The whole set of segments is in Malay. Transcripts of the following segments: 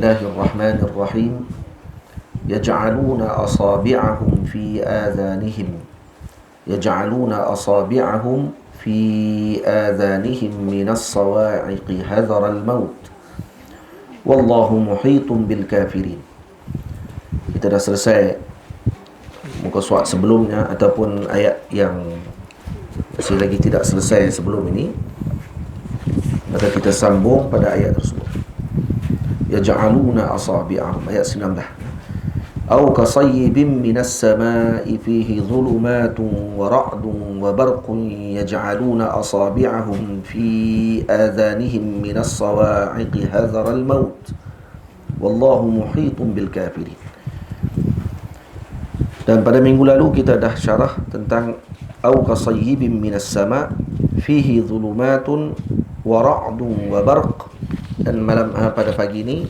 الله الرحمن الرحيم يجعلون أصابعهم في آذانهم من الصواعق حذر الموت والله محيط بالكافرين. Kita dah selesai muka surat sebelumnya ataupun ayat yang masih lagi tidak selesai sebelum ini. Maka kita sambung pada ayat tersebut. Yaj'aluna asabi'ahum, ayat 19. Aw kasayyibin minas sama'i fihi dhulumatun wa ra'dun wa barqun yaj'aluna asabi'ahum fi adhanihim minas sawa'iqi hadhara al-maut wallahu muhitun bil kafirin. Dan pada minggu lalu kita dah syarah tentang aw kasayyibin minas sama' fihi dhulumatun wa ra'dun wa barq. Dan malam pada pagi ini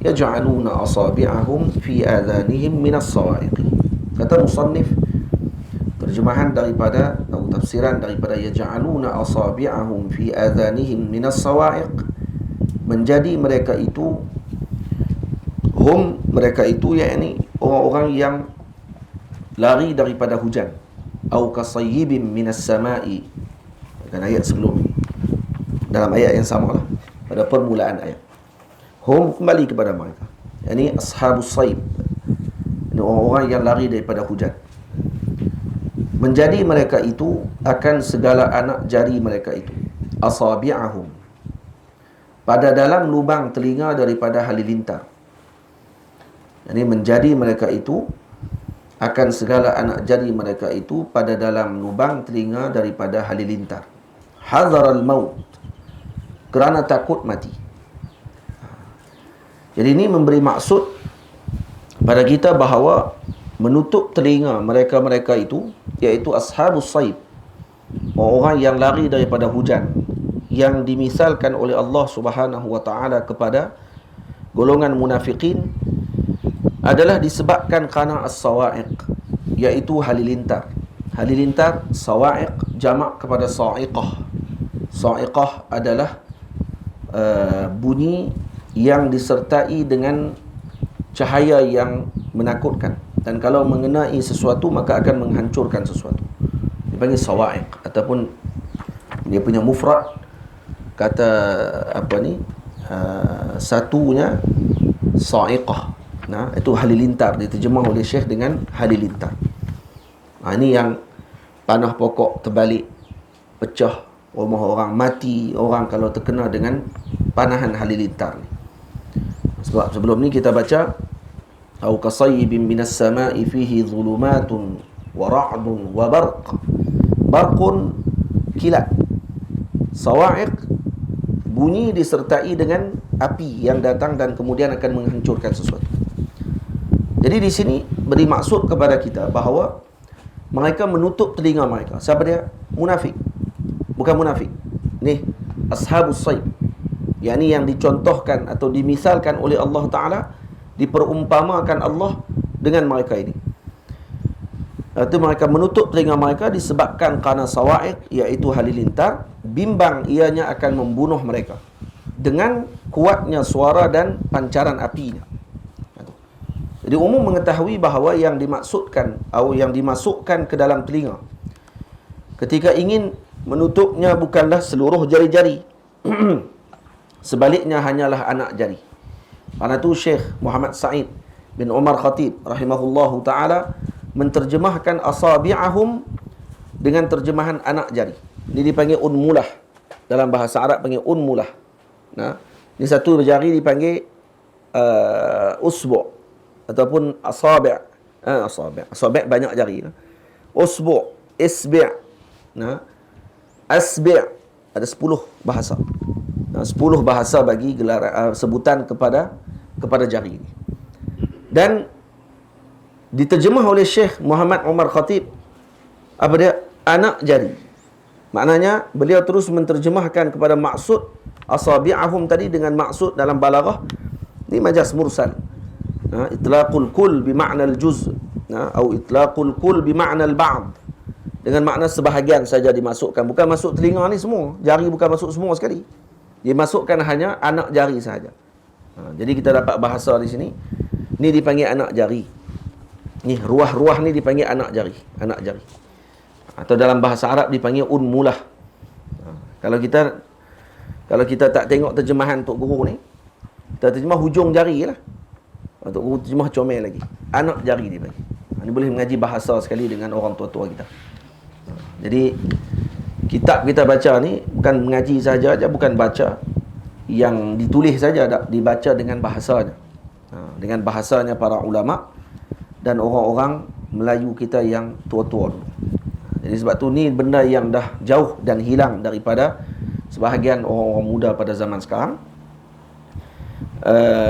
yaj'aluna asabi'ahum fi adhanihim minas sawa'iqi. Kata musannif, terjemahan daripada atau tafsiran daripada yaj'aluna asabi'ahum fi adhanihim minas sawa'iq, menjadi mereka itu mereka itu yakni orang-orang yang lari daripada hujan. Au kasayyibin minas sama'i, kan ayat sebelum ini, dalam ayat yang sama lah, pada permulaan ayat. Hum kembali kepada mereka, yakni ashabus saib, ini orang-orang yang lari daripada hujan. Menjadi mereka itu akan segala anak jari mereka itu, asabi'ahum, pada dalam lubang telinga daripada halilintar. Jadi menjadi mereka itu akan segala anak jari mereka itu pada dalam lubang telinga daripada halilintar. Hadharal maut, kerana takut mati. Jadi ini memberi maksud pada kita bahawa menutup telinga mereka-mereka itu, iaitu ashabus saib, orang yang lari daripada hujan, yang dimisalkan oleh Allah Subhanahu wa taala kepada golongan munafikin, adalah disebabkan kerana as-sawa'iq, iaitu halilintar. Halilintar, sawa'iq jamak kepada sa'iqah. Sa'iqah adalah bunyi yang disertai dengan cahaya yang menakutkan, dan kalau mengenai sesuatu maka akan menghancurkan sesuatu. Dipanggil sawa'iq, ataupun dia punya mufrad kata satunya sa'iqah. Nah, itu halilintar, diterjemah oleh Syekh dengan halilintar. Ini yang tanah pokok terbalik, pecah, rumah orang mati, orang kalau terkena dengan panahan halilintar ni. Sebab sebelum ni kita baca au kasayyibin minas sama'i fihi dhulumatun wa ra'dun wa barq. Barqun kilat, sawa'iq bunyi disertai dengan api yang datang dan kemudian akan menghancurkan sesuatu. Jadi di sini beri maksud kepada kita bahawa mereka menutup telinga mereka. Siapa dia? Munafik. Bukan munafik. Ni ashabus saib, yakni yang dicontohkan atau dimisalkan oleh Allah Ta'ala, diperumpamakan Allah dengan mereka ini. Itu mereka menutup telinga mereka disebabkan kerana sawa'iq, iaitu halilintar, bimbang ianya akan membunuh mereka dengan kuatnya suara dan pancaran apinya. Jadi umum mengetahui bahawa yang dimaksudkan atau yang dimasukkan ke dalam telinga ketika ingin menutupnya bukanlah seluruh jari-jari, sebaliknya hanyalah anak jari. Karena itu Syekh Muhammad Sa'id bin Umar Khatib rahimahullahu ta'ala menterjemahkan asabi'ahum dengan terjemahan anak jari. Ini dipanggil unmulah, dalam bahasa Arab panggil unmulah. Nah, ini satu jari dipanggil usbu' ataupun asabi'. Asabi' banyak jari. Usbu', isbi', nah, asbi', ada 10 bahasa. 10 bahasa bagi gelar sebutan kepada jari ini. Dan diterjemah oleh Syekh Muhammad Umar Khatib, apa dia? Anak jari. Maknanya beliau terus menterjemahkan kepada maksud asabi'ahum tadi dengan maksud dalam balaghah ni majaz mursal. Itlaqul kull bima'na al-juz', atau itlaqul kull bima'na al-ba'd, dengan makna sebahagian saja dimasukkan, bukan masuk telinga ni semua. Jari bukan masuk semua sekali. Dimasukkan hanya anak jari sahaja. Jadi kita dapat bahasa di sini, ni dipanggil anak jari. Ni ruah-ruah ni dipanggil anak jari, anak jari. Atau dalam bahasa Arab dipanggil unmulah. Kalau kita tak tengok terjemahan Tok Guru ni, kita terjemah hujung jari lah. Tok Guru terjemah comel lagi. Anak jari dia bagi. Ini boleh mengaji bahasa sekali dengan orang tua-tua kita. Jadi kitab kita baca ni bukan mengaji saja, bukan baca yang ditulis saja, dibaca dengan bahasanya. Dengan bahasanya para ulama dan orang-orang Melayu kita yang tua-tua dulu. Jadi sebab tu ni benda yang dah jauh dan hilang daripada sebahagian orang-orang muda pada zaman sekarang.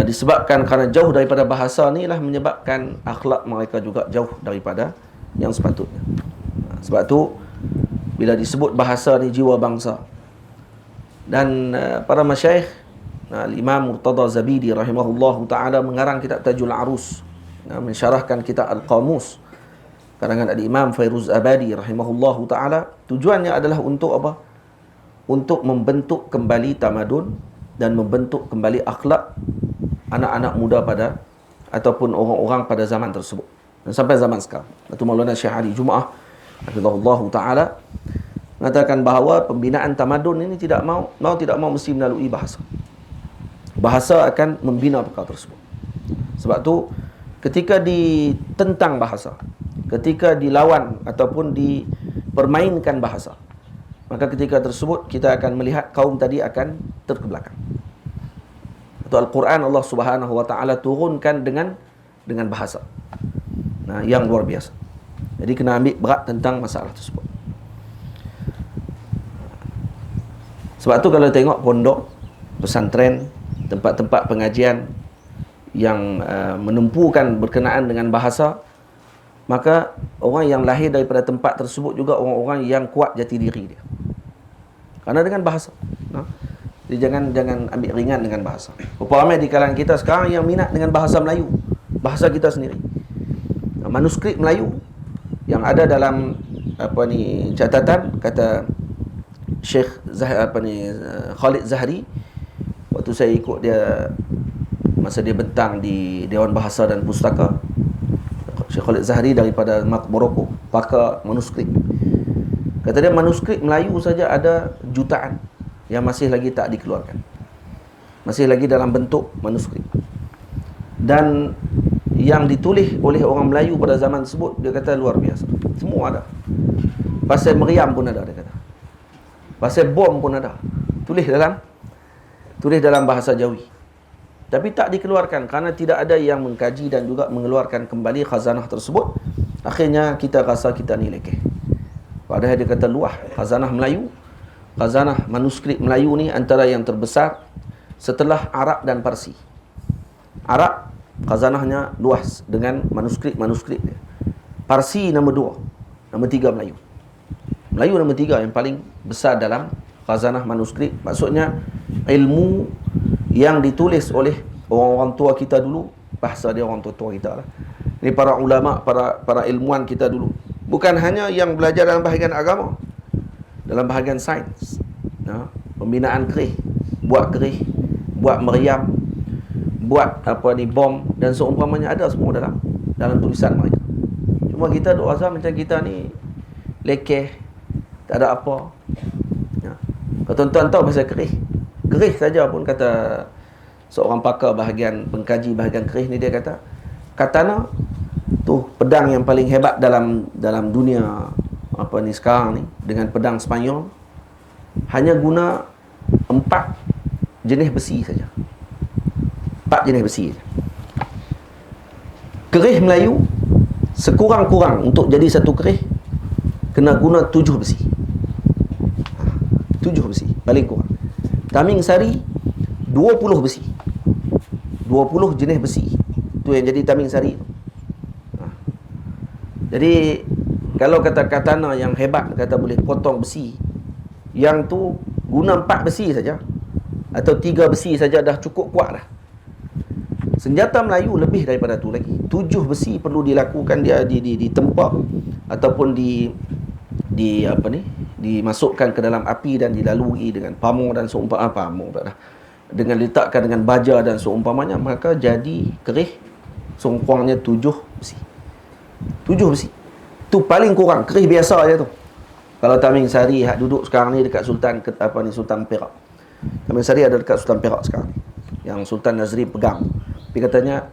Disebabkan kerana jauh daripada bahasa ni lah menyebabkan akhlak mereka juga jauh daripada yang sepatutnya. Sebab tu bila disebut bahasa ni jiwa bangsa. Dan para masyayikh, Imam Murtada Zabidi rahimahullahu ta'ala mengarang kitab Tajul Arus, mensyarahkan kitab Al-Qamus karangan Al-Imam Fairuz Abadi rahimahullahu ta'ala. Tujuannya adalah untuk apa? Untuk membentuk kembali tamadun dan membentuk kembali akhlak anak-anak muda pada ataupun orang-orang pada zaman tersebut. Dan sampai zaman sekarang. Datuk Maulana Syekh Ali Jumaah hafizahullahu ta'ala mengatakan bahawa pembinaan tamadun ini tidak mau mesti melalui bahasa. Bahasa akan membina perkara tersebut. Sebab tu ketika ditentang bahasa, ketika dilawan ataupun dipermainkan bahasa, maka ketika tersebut kita akan melihat kaum tadi akan terkebelakang. Atau Al-Quran Allah Subhanahu wa taala turunkan dengan bahasa yang luar biasa. Jadi kena ambil berat tentang masalah tersebut. Sebab tu kalau tengok pondok, pesantren, tempat-tempat pengajian yang menempuhkan berkenaan dengan bahasa, maka orang yang lahir daripada tempat tersebut juga orang-orang yang kuat jati diri dia. Kerana dengan bahasa. Jadi jangan ambil ringan dengan bahasa. Berapa ramai di kalangan kita sekarang yang minat dengan bahasa Melayu, bahasa kita sendiri. Manuskrip Melayu yang ada dalam catatan kata Syekh Khalid Zahri, waktu saya ikut dia masa dia bentang di Dewan Bahasa dan Pustaka, Syekh Khalid Zahri daripada Morocco, pakar manuskrip. Kata dia manuskrip Melayu saja ada jutaan yang masih lagi tak dikeluarkan. Masih lagi dalam bentuk manuskrip. Dan yang ditulis oleh orang Melayu pada zaman tersebut, dia kata luar biasa. Semua ada. Pasal meriam pun ada, dia kata. Pasal bom pun ada. Tulis dalam bahasa Jawi. Tapi tak dikeluarkan kerana tidak ada yang mengkaji dan juga mengeluarkan kembali khazanah tersebut. Akhirnya kita rasa kita ni lekeh. Padahal dia kata luah khazanah Melayu, khazanah manuskrip Melayu ni antara yang terbesar setelah Arab dan Parsi. Arab khazanahnya luas dengan manuskrip dia. Parsi nombor 2, nombor 3 Melayu. Melayu nombor 3 yang paling besar dalam khazanah manuskrip. Maksudnya ilmu yang ditulis oleh orang-orang tua kita dulu, bahasa dia orang tua-tua kita lah. Ini para ulama, para ilmuwan kita dulu. Bukan hanya yang belajar dalam bahagian agama, dalam bahagian sains, pembinaan kerih, buat meriam, buat bom dan seumpamanya, ada semua dalam tulisan mereka. Cuma kita duk rasa macam kita ni lekeh, tak ada apa. Kalau tuan-tuan tahu pasal kerih saja pun, kata seorang pakar bahagian pengkaji bahagian kerih ni, dia kata katana tu pedang yang paling hebat dalam dunia sekarang ni, dengan pedang Sepanyol hanya guna 4 jenis besi saja. 4 jenis besi saja. Kerih Melayu sekurang-kurang untuk jadi satu kerih kena guna 7 besi. 7 besi paling kurang. Taming sari 20 besi. 20 jenis besi. Tu yang jadi taming sari. Jadi kalau kata katana yang hebat, kata boleh potong besi, yang tu guna 4 besi saja atau 3 besi saja dah cukup kuat dah. Senjata Melayu lebih daripada tu lagi. 7 besi perlu dilakukan dia ditempa ataupun dimasukkan ke dalam api dan dilalui dengan pamor dan seumpama pamor dah. dengan letakkan dengan baja dan seumpamanya, maka jadi kerih songkuangnya 7 besi. 7 besi. Tu paling kurang kerih biasa aja tu. Kalau Tamim Sari hak duduk sekarang ni dekat Sultan Sultan Perak. Tamim Sari ada dekat Sultan Perak sekarang ni. Yang Sultan Nazri pegang. Tapi katanya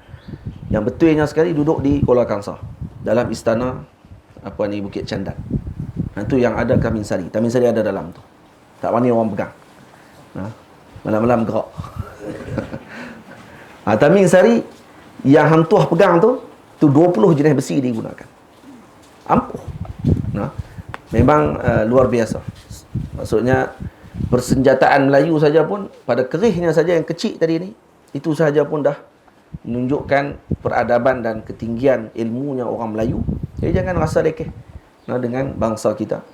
yang betulnya sekali duduk di Kuala Kangsar dalam istana Bukit Candan. Itu yang ada Tamim Sari. Tamim Sari ada dalam tu. Tak berani orang pegang. Malam-malam gerak. Tamim Sari yang Hang Tuah pegang tu 20 jenis besi digunakan. Ampuh. Memang luar biasa. Maksudnya persenjataan Melayu saja pun pada kerihnya saja yang kecil tadi ni, itu saja pun dah menunjukkan peradaban dan ketinggian ilmunya orang Melayu. Jadi jangan rasa lekeh dengan bangsa kita,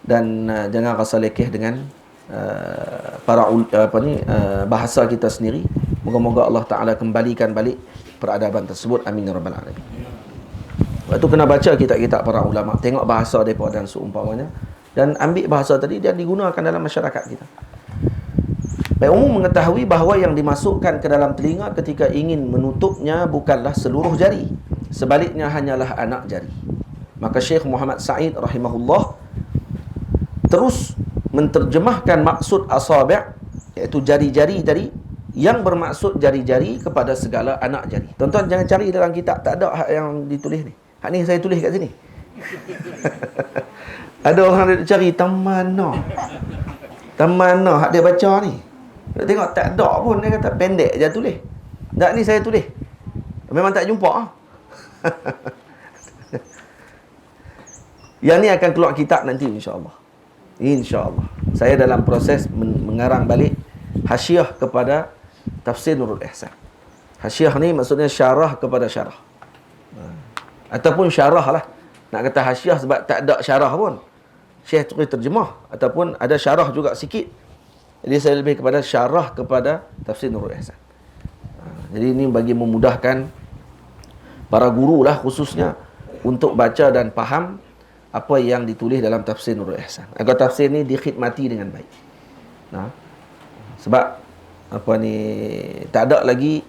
dan jangan rasa lekeh dengan bahasa kita sendiri. Moga-moga Allah Taala kembalikan balik peradaban tersebut. Amin ya rabbal alamin. Lepas tu kena baca kitab-kitab para ulama, tengok bahasa mereka dan seumpamanya, dan ambil bahasa tadi dan digunakan dalam masyarakat kita. Baik, umum mengetahui bahawa yang dimasukkan ke dalam telinga ketika ingin menutupnya bukanlah seluruh jari, sebaliknya hanyalah anak jari. Maka Syekh Muhammad Sa'id rahimahullah terus menterjemahkan maksud asabi', iaitu jari-jari tadi, yang bermaksud jari-jari kepada segala anak jari. Tuan-tuan jangan cari dalam kitab, tak ada hak yang ditulis ni. Hak ni saya tulis kat sini. Ada orang dia cari tamana hak dia baca ni. Dia tengok tak ada pun, dia kata pendek je tulis. Tak, ni saya tulis. Memang tak jumpa. Yang ni akan keluar kitab nanti insya-Allah. Insya-Allah. Saya dalam proses mengarang balik hasyiah kepada Tafsir Nurul Ihsan. Hasyiah ni maksudnya syarah kepada syarah. Ataupun syarah lah. Nak kata hasyiah sebab tak ada syarah pun. Syekh tulis terjemah. Ataupun ada syarah juga sikit. Jadi saya lebih kepada syarah kepada Tafsir Nurul Ihsan. Jadi ini bagi memudahkan para guru lah khususnya untuk baca dan faham apa yang ditulis dalam Tafsir Nurul Ihsan. Agar tafsir ni dikhidmati dengan baik. Sebab tak ada lagi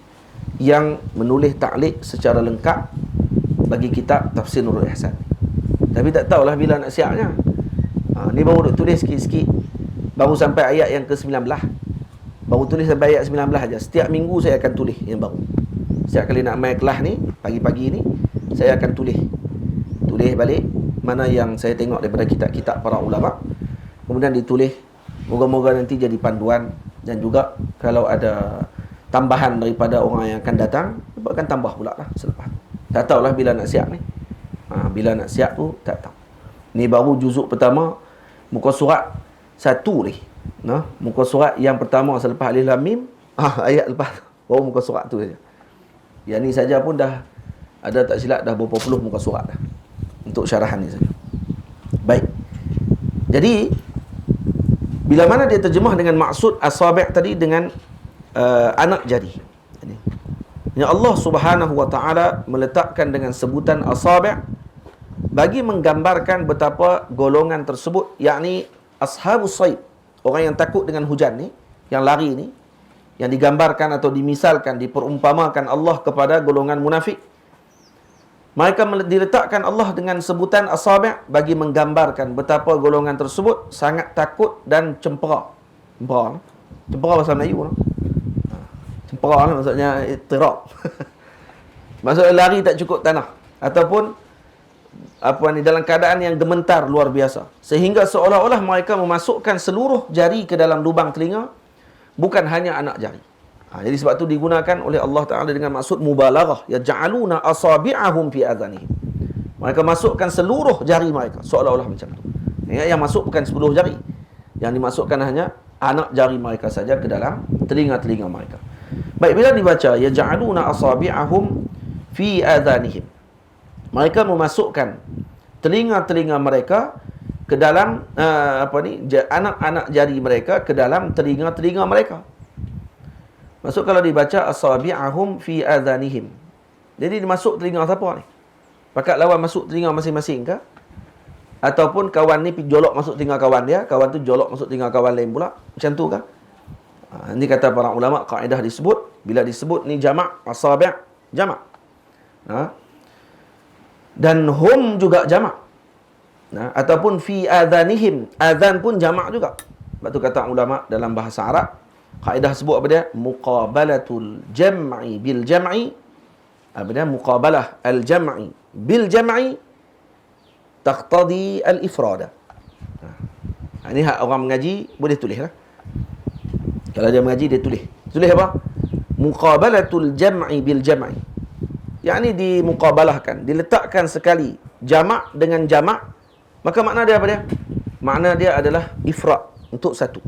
yang menulis taklid secara lengkap bagi kitab Tafsir Nurul Ihsan. Tapi tak tahulah bila nak siapnya. Ni baru duk tulis sikit-sikit. Baru sampai ayat yang ke-19. Baru tulis sampai ayat 19 aja. Setiap minggu saya akan tulis yang baru. Setiap kali nak main kelas ni, pagi-pagi ni, saya akan tulis balik mana yang saya tengok daripada kitab-kitab para ulama. Kemudian ditulis. Moga-moga nanti jadi panduan. Dan juga kalau ada tambahan daripada orang yang akan datang, akan tambah pula lah selepas. Tak tahulah bila nak siap ni. Bila nak siap tu tak tahu. Ni baru juzuk pertama, muka surat 1 ni. Muka surat yang pertama selepas Alif Lam Mim, ayat lepas baru muka surat tu saja. Yang ni saja pun dah ada tak silap dah berapa puluh muka surat dah untuk syarahan ni saja. Baik. Jadi bila mana dia terjemah dengan maksud asabi' tadi dengan anak jari. Ya Allah Subhanahu wa taala meletakkan dengan sebutan asabi' bagi menggambarkan betapa golongan tersebut, yakni ashabus saib, orang yang takut dengan hujan ni, yang lari ni, yang digambarkan atau dimisalkan, diperumpamakan Allah kepada golongan munafik. Mereka diletakkan Allah dengan sebutan asabi' bagi menggambarkan betapa golongan tersebut sangat takut dan cempera. Cempera bahasa Melayu. Cempera maksudnya ittirab. Maksudnya lari tak cukup tanah. Ataupun dalam keadaan yang gemetar luar biasa. Sehingga seolah-olah mereka memasukkan seluruh jari ke dalam lubang telinga, bukan hanya anak jari. Jadi sebab tu digunakan oleh Allah Ta'ala dengan maksud mubalaghah. Yaj'aluna asabi'ahum fi adhanihim. Mereka masukkan seluruh jari mereka, seolah-olah macam tu. Yang masuk bukan 10 jari. Yang dimasukkan hanya anak jari mereka saja ke dalam telinga-telinga mereka. Baik, bila dibaca yaj'aluna asabi'ahum fi adhanihim, mereka memasukkan telinga-telinga mereka ke dalam anak-anak jari mereka ke dalam telinga-telinga mereka. Maksud kalau dibaca asabi'ahum fi adhanihim, jadi dimasuk telinga siapa ni? Pakat lawan masuk telinga masing-masing ke? Ataupun kawan ni pergi jolok masuk telinga kawan dia, kawan tu jolok masuk telinga kawan lain pula? Macam tu ke? Ini kata para ulama, kaedah disebut, bila disebut ni jamak, asabi' jamak. Dan hum juga jamak. Ataupun fi adhanihim, adhan pun jamak juga. Sebab tu kata ulama dalam bahasa Arab, kaedah sebut apa dia? Muqabalatul jam'i bil jam'i. Apa dia? Muqabalah al-jam'i bil jam'i taqtadi al-ifrada. Ini hak orang mengaji boleh tulis lah. Kalau dia mengaji dia tulis. Tulis apa? Muqabalatul jam'i bil jam'i. Yang ni dimuqabalahkan, diletakkan sekali jamak dengan jamak, maka makna dia apa dia? Makna dia adalah ifrad, untuk satu.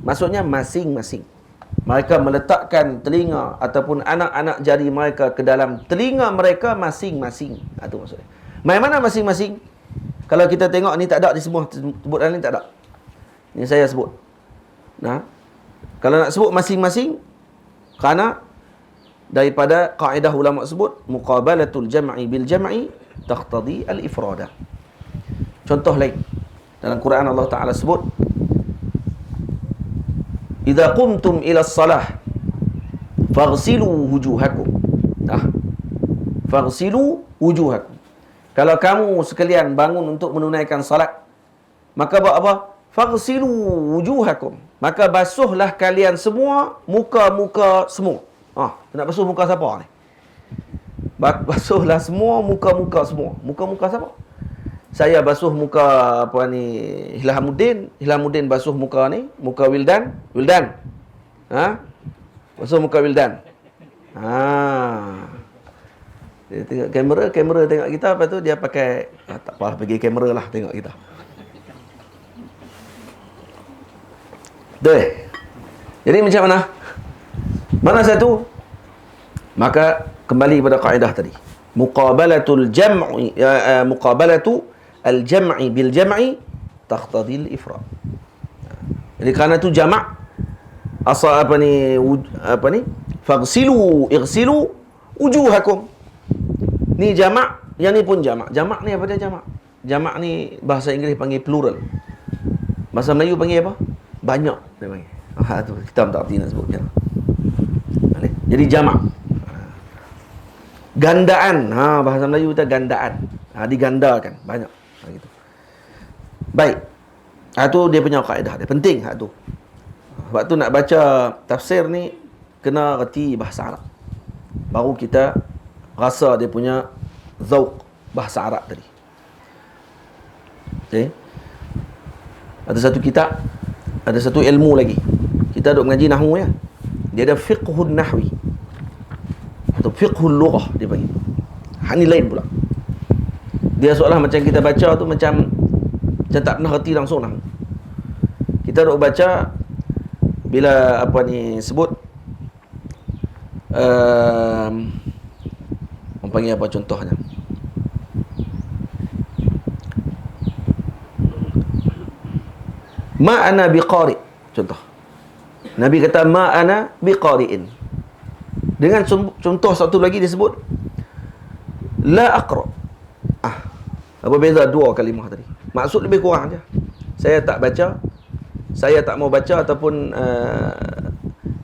Maksudnya masing-masing. Mereka meletakkan telinga ataupun anak-anak jari mereka ke dalam telinga mereka masing-masing. Itu maksudnya. Mana masing-masing? Kalau kita tengok ni tak ada di semua sebutan ni tak ada. Ni saya sebut. Kalau nak sebut masing-masing, kerana daripada kaedah ulama sebut muqabalatul jam'i bil jam'i taqtadi al-ifrada. Contoh lain dalam Quran Allah Taala sebut idza qumtum ila as-salah faghsilu wujuhakum. Faghsilu wujuhakum. Kalau kamu sekalian bangun untuk menunaikan salat, maka buat apa? Faghsilu wujuhakum. Maka basuhlah kalian semua muka-muka semua. Nak basuh muka siapa ni? Basuhlah semua muka-muka semua. Muka-muka siapa? Saya basuh muka apa ni Ilhamuddin. Ilhamuddin basuh muka ni, muka Wildan. Wildan. Basuh muka Wildan. Dia tengok kamera tengok kita, lepas tu dia pakai tak apa, pergi kamera lah tengok kita. Jadi macam mana? Mana satu? Maka kembali pada kaedah tadi. Muqabalatul jam'i muqabalatu al-jam'i bil jam'i taqtadi al-ifrad. Jadi kerana tu jamak asal apa ni faghsilu ighsilu wujuhakum. Ni jamak, yang ni pun jamak. Jamak ni apa dia jamak? Jamak ni bahasa Inggeris panggil plural. Bahasa Melayu panggil apa? Banyak dia panggil. Tu kita tak erti nak sebut macam. Jadi jamak. Gandaan. Bahasa Melayu kita gandaan. Digandakan. Banyak. Gitu. Baik. Tu dia punya kaedah. Dia penting hak tu. Sebab tu nak baca tafsir ni, kena reti bahasa Arab. Baru kita rasa dia punya zauq bahasa Arab tadi. Okay. Ada satu kitab, ada satu ilmu lagi. Kita duk mengaji nahwu ya. Dia ada fiqhun nahwi atau fiqhul lughah dia panggil. Ni lain pula. Dia seolah macam kita baca tu macam tak pernah reti langsung nahwu. Kita duk baca bila apa ni sebut orang panggil apa contohnya? Ma ana biqari. Contoh. Nabi kata ma ana biqari'in. Dengan contoh satu lagi disebut la aqra. Apa beza dua kalimah tadi? Maksud lebih kurang aja. Saya tak baca, saya tak mau baca, ataupun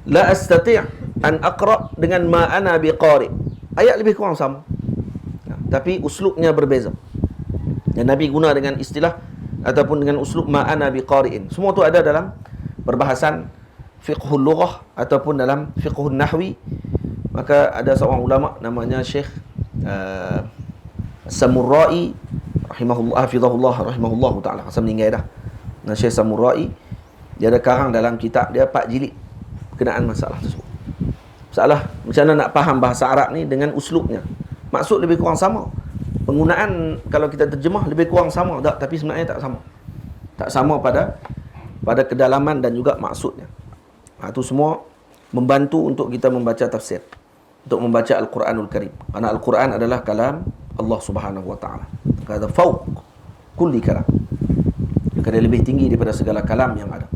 la astati' an aqra dengan ma ana biqari'. Ayat lebih kurang sama. Tapi uslubnya berbeza. Dan Nabi guna dengan istilah ataupun dengan uslub ma ana biqari'in. Semua tu ada dalam perbahasan fiqhul lughah ataupun dalam fiqhun nahwi. Maka ada seorang ulama namanya Syekh Samurra'i rahimahullah, hafizahullah rahimahullah taala. Asal meninggal dah. Syekh Samurra'i, dia ada karang dalam kitab dia 4 jilid berkenaan masalah tersebut. Masalah macam mana nak faham bahasa Arab ni dengan uslubnya. Maksud lebih kurang sama. Penggunaan kalau kita terjemah lebih kurang sama tak, tapi sebenarnya tak sama. Tak sama pada kedalaman dan juga maksudnya. Itu semua membantu untuk kita membaca tafsir, untuk membaca Al-Quranul Karim. Kerana Al-Quran adalah kalam Allah Subhanahu wa taala. Kata fauq kulli kalam. Dia lebih tinggi daripada segala kalam yang ada.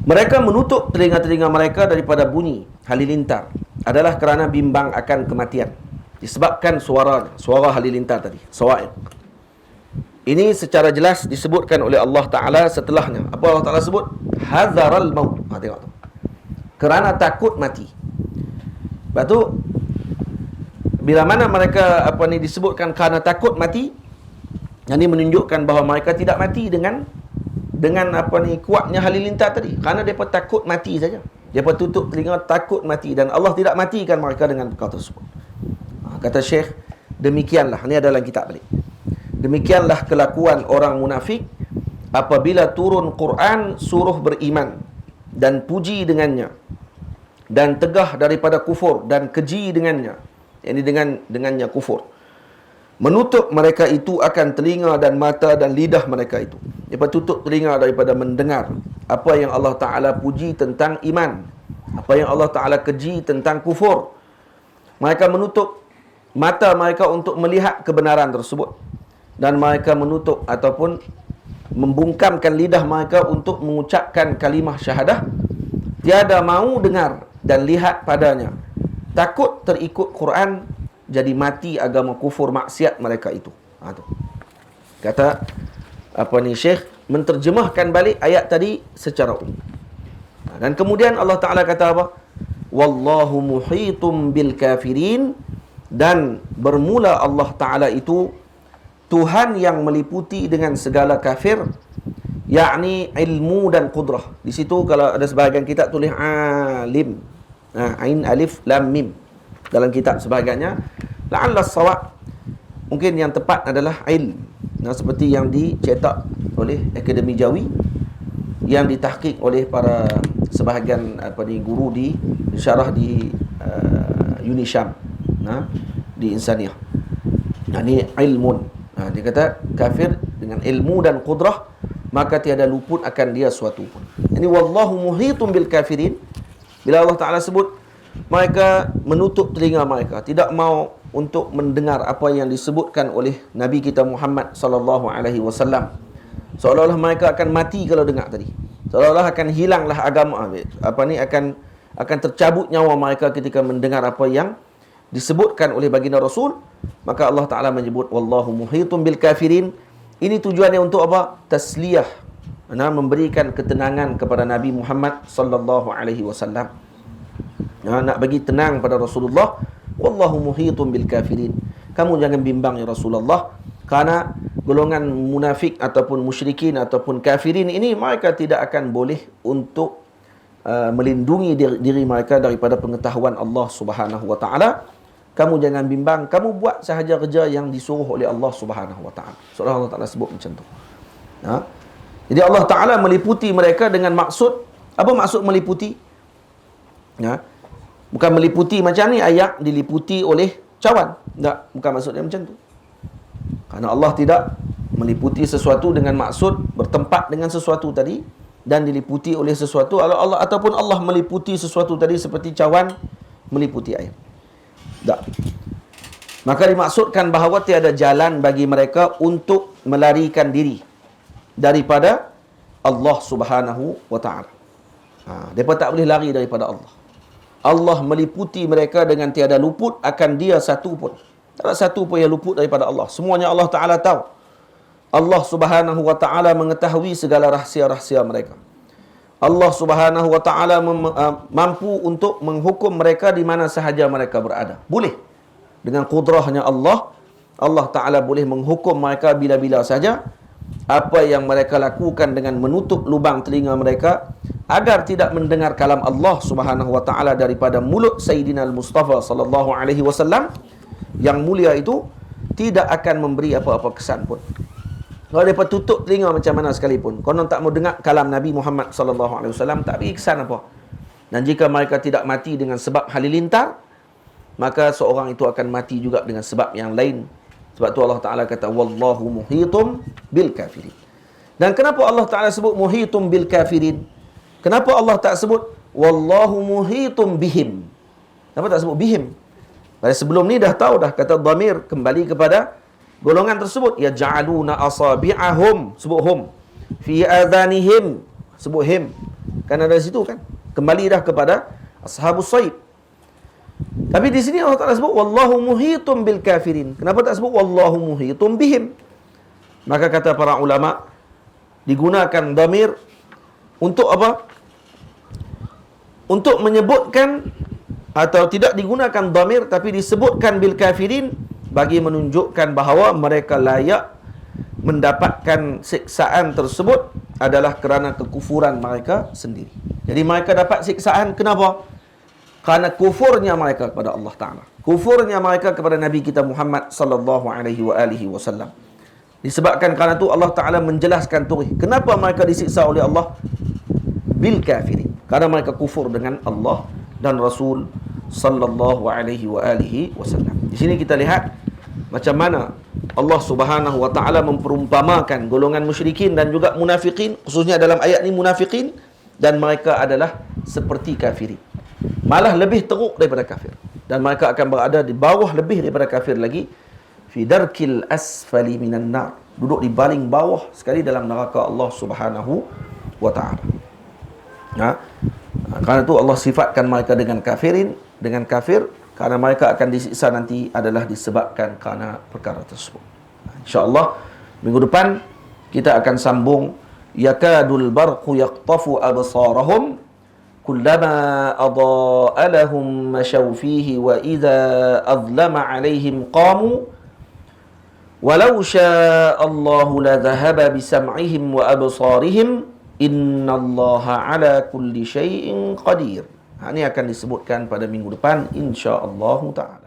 Mereka menutup telinga-telinga mereka daripada bunyi halilintar adalah kerana bimbang akan kematian. Disebabkan suara halilintar tadi, sawa'iq. Ini secara jelas disebutkan oleh Allah Ta'ala setelahnya. Apa Allah Ta'ala sebut? Hadzaral maut. Tengok tu. Kerana takut mati. Lepas tu bila mana mereka disebutkan kerana takut mati, yang ini menunjukkan bahawa mereka tidak mati dengan kuatnya halilintar tadi, kerana mereka takut mati saja. Mereka tutup telinga takut mati, dan Allah tidak matikan mereka dengan perkara tersebut. Kata Syekh, demikianlah, ini adalah kitab balik. Demikianlah kelakuan orang munafik apabila turun Quran suruh beriman dan puji dengannya, dan tegah daripada kufur dan keji dengannya, yakni dengannya kufur. Menutup mereka itu akan telinga dan mata dan lidah mereka itu. Mereka tutup telinga daripada mendengar apa yang Allah Ta'ala puji tentang iman, apa yang Allah Ta'ala keji tentang kufur. Mereka menutup mata mereka untuk melihat kebenaran tersebut, dan mereka menutup ataupun membungkamkan lidah mereka untuk mengucapkan kalimah syahadah. Tiada mau dengar dan lihat padanya, takut terikut Quran, jadi mati agama kufur maksiat mereka itu. Tu. Kata Syekh menterjemahkan balik ayat tadi secara umum. Dan kemudian Allah Ta'ala kata apa? Wallahu muhitum bil kafirin, dan bermula Allah Ta'ala itu Tuhan yang meliputi dengan segala kafir, yakni ilmu dan qudrah. Di situ kalau ada sebahagian kitab tulis alim. Ain alif lam mim. Dalam kitab sebagainya, la'alla as-shawab, mungkin yang tepat adalah ilm. Seperti yang dicetak oleh Akademi Jawi, yang ditahqiq oleh para sebahagian guru di syarah di Unisham, di Insaniyah. Ini ilmun. Dia kata kafir dengan ilmu dan qudrah, maka tiada luput akan dia suatu pun. Ini wallahu muhitum bil kafirin. Bila Allah Ta'ala sebut mereka menutup telinga mereka, tidak mau untuk mendengar apa yang disebutkan oleh Nabi kita Muhammad sallallahu alaihi wasallam, seolah-olah mereka akan mati kalau dengar tadi, seolah-olah akan hilanglah agama, akan tercabut nyawa mereka ketika mendengar apa yang disebutkan oleh baginda Rasul. Maka Allah Ta'ala menyebut wallahu muhitum bil kafirin. Ini tujuannya untuk apa? Tasliyah, memberikan ketenangan kepada Nabi Muhammad sallallahu alaihi wasallam. Nak bagi tenang pada Rasulullah. Wallahu muhitum bil kafirin. Kamu jangan bimbang ya Rasulullah, kerana golongan munafik ataupun musyrikin ataupun kafirin ini, mereka tidak akan boleh untuk melindungi diri mereka daripada pengetahuan Allah Subhanahu wa taala. Kamu jangan bimbang, kamu buat sahaja kerja yang disuruh oleh Allah Subhanahu wa taala. Surah Allah Taala sebut macam tu. Jadi Allah Taala meliputi mereka dengan maksud, apa maksud meliputi? Bukan meliputi macam ni ayat diliputi oleh cawan. Tak, bukan maksudnya macam tu. Kerana Allah tidak meliputi sesuatu dengan maksud bertempat dengan sesuatu tadi dan diliputi oleh sesuatu. Allah ataupun Allah meliputi sesuatu tadi seperti cawan meliputi air. Tak. Maka dimaksudkan bahawa tiada jalan bagi mereka untuk melarikan diri daripada Allah Subhanahu wa taala. Mereka tak boleh lari daripada Allah. Allah meliputi mereka dengan tiada luput akan dia satu pun. Tak ada satu pun yang luput daripada Allah. Semuanya Allah Ta'ala tahu. Allah Subhanahu wa ta'ala mengetahui segala rahsia-rahsia mereka. Allah Subhanahu wa ta'ala mampu untuk menghukum mereka di mana sahaja mereka berada. Boleh. Dengan kudrahnya Allah, Allah Ta'ala boleh menghukum mereka bila-bila saja. Apa yang mereka lakukan dengan menutup lubang telinga mereka agar tidak mendengar kalam Allah Subhanahu wa taala daripada mulut Sayyidina Al-Mustafa sallallahu alaihi wasallam yang mulia itu, tidak akan memberi apa-apa kesan pun. Kalau mereka tutup telinga macam mana sekalipun, konon tak mau dengar kalam Nabi Muhammad sallallahu alaihi wasallam, tak beri kesan apa. Dan jika mereka tidak mati dengan sebab halilintar, maka seorang itu akan mati juga dengan sebab yang lain. Sebab tu Allah Ta'ala kata wallahu muhitum bil kafirin. Dan kenapa Allah Ta'ala sebut muhitum bil kafirin? Kenapa Allah tak sebut wallahu muhitum bihim? Kenapa tak sebut bihim? Pada sebelum ni dah tahu dah, kata dhamir kembali kepada golongan tersebut. Ya ja'aluna asabi'ahum, sebut hum, fi adhanihim, sebut him. Kan ada situ kan? Kembali dah kepada ashabus saib. Tapi di sini Allah Ta'ala sebut wallahu muhitum bil kafirin. Kenapa tak sebut wallahu muhitum bihim? Maka kata para ulama, digunakan dhamir Untuk apa? Untuk menyebutkan atau tidak digunakan dhamir tapi disebutkan bil kafirin bagi menunjukkan bahawa mereka layak mendapatkan siksaan tersebut adalah kerana kekufuran mereka sendiri. Jadi mereka dapat siksaan kenapa? Kerana kufurnya mereka kepada Allah Ta'ala. Kufurnya mereka kepada Nabi kita Muhammad sallallahu alaihi wasallam. Disebabkan kerana itu Allah Ta'ala menjelaskan turih. Kenapa mereka disiksa oleh Allah? Bil kafirin. Kerana mereka kufur dengan Allah dan Rasul sallallahu alaihi wasallam. Di sini kita lihat macam mana Allah Subhanahu wa taala memperumpamakan golongan musyrikin dan juga munafikin, khususnya dalam ayat ini munafikin, dan mereka adalah seperti kafirin. Malah lebih teruk daripada kafir. Dan mereka akan berada di bawah lebih daripada kafir lagi. Fi darkil asfali minan nar. Duduk di paling bawah sekali dalam neraka Allah Subhanahu wa taala. Kerana itu Allah sifatkan mereka dengan kafirin, dengan kafir, kerana mereka akan disiksa nanti adalah disebabkan kerana perkara tersebut. InsyaAllah minggu depan kita akan sambung yakadul barqu yaqtafu absarahum kullama adaa'a lahum mashaw fihi wa idza adlama 'alaihim qamu walau syaa'a Allahu la dhahaba bisam'ihim wa absarihim innallaha 'ala kulli syai'in qadir. Ini akan disebutkan pada minggu depan insya-Allah taala.